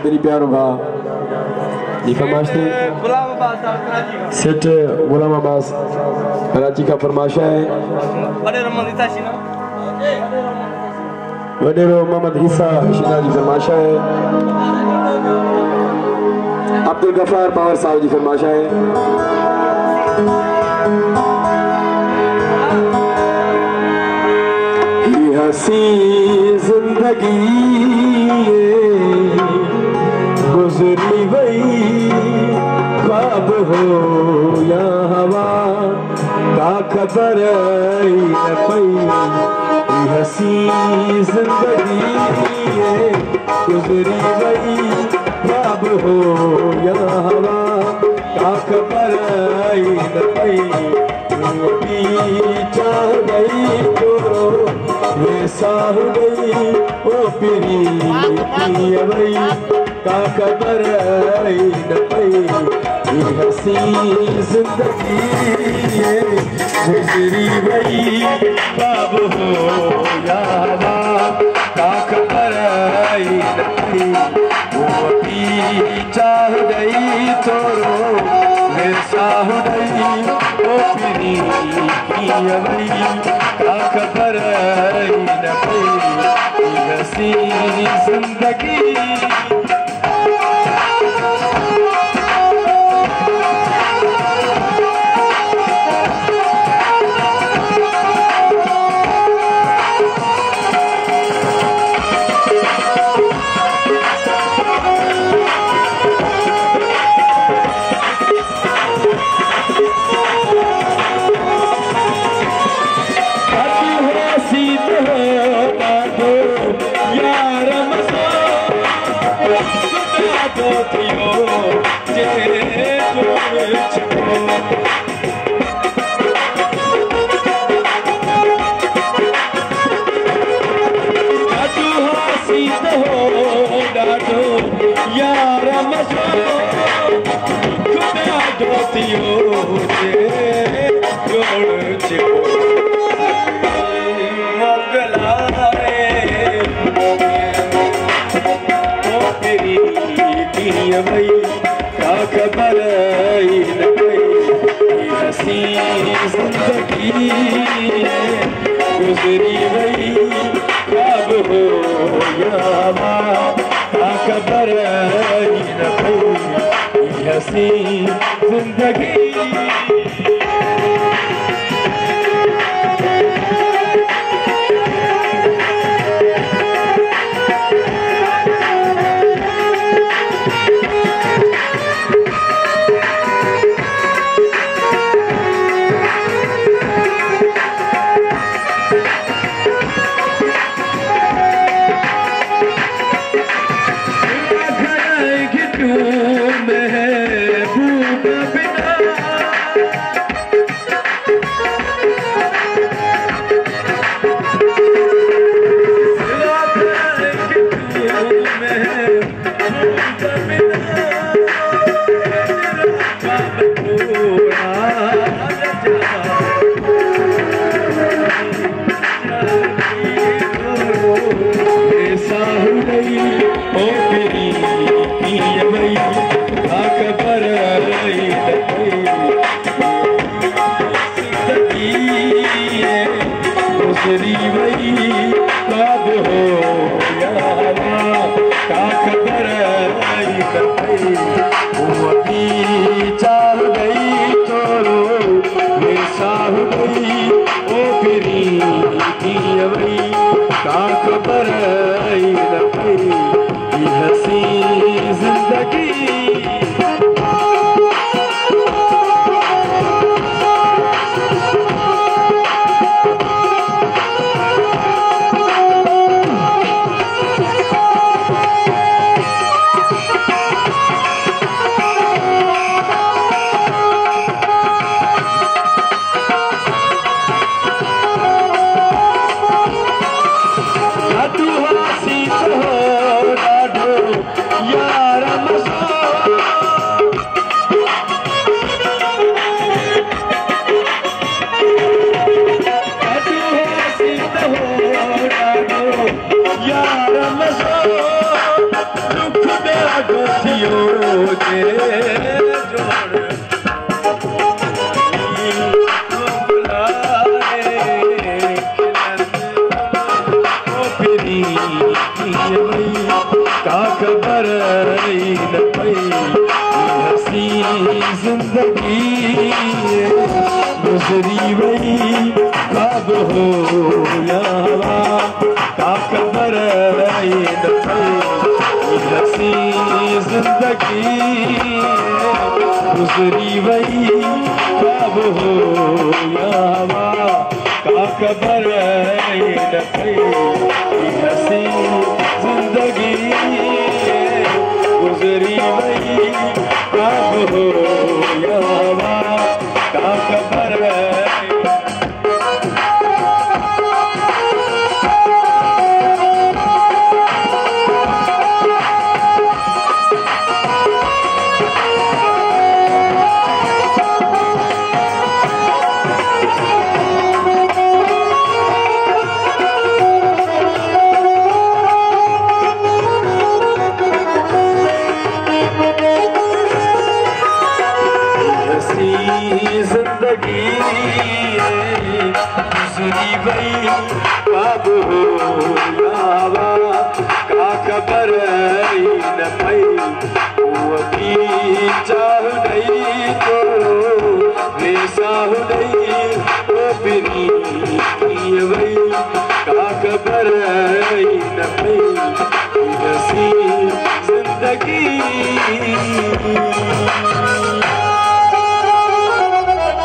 मेरी प्यारों का ये फरमाइश थी सेठ गुलाम अब्बास कराची का फरमाइश है। वडेरो मोहम्मद ईसा शिना जी फरमाइश है। अब्दुल गफार पावर साहब जी फरमाइश है। ये हसी जिंदगी गुजरी वही ख्वाब हो या हवा का खबर न पई। हसी जिंदगी गुजरी वही ख्वाब हो या हवा का खबर न पई। चाह गई तो वैसा हो गई ओ पिरी वही का खबर न पई। हसी जिंदगी गुजरी वही ख्वाब हो या हवा का खबर न पई। चाह गई तो वैसा हो गई ओ पिरी वही का खबर न पई। हसी जिंदगी गुजरी वही ख्वाब हो या हवा का खबर न पई। हसी जिंदगी के जोड़ का खबर न पई हसी जिंदगी गुजरी वही कब हो यावा का खबर न पई हसी जिंदगी गुजरी वही कब हो यावा का खबर न पई हसी जिंदगी गुजरी वही कब हो यावा का खबर जिंदगी गुजरी वही कब हो यावा का खबर न पई वो की चाह नहीं तो वे साह नहीं वो बिनी वही का खबर न पई हसी जिंदगी